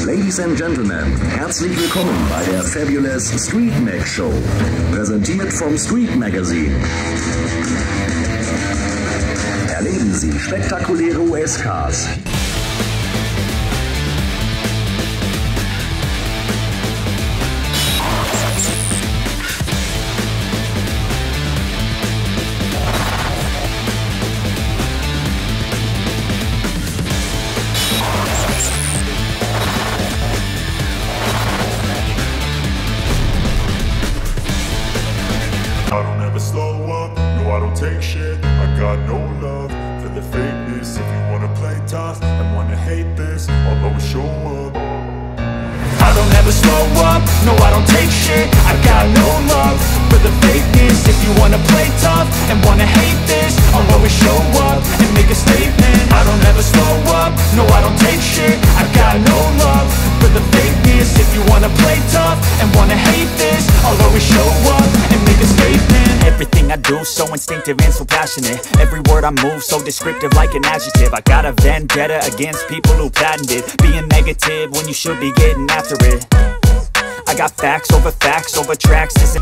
Ladies and Gentlemen, herzlich willkommen bei der Fabulous Street Mag Show, präsentiert vom Street Magazin. Erleben Sie spektakuläre USKs. I don't ever slow up, no I don't take shit. I got no love for the fakeness. If you wanna play tough and wanna hate this, I'll always show up. I don't ever slow up, no I don't take shit. I got no love for the fakeness. If you wanna play tough and wanna hate this, I'll always show up and make a statement. I don't ever slow up, no I don't take shit. I got no love for the fakeness. If you wanna play tough and wanna hate this, I'll always show up and make a statement. Everything I do so instinctive and so passionate. Every word I move so descriptive like an adjective. I got a vendetta against people who patented being negative when you should be getting after it. I got facts over tracks. This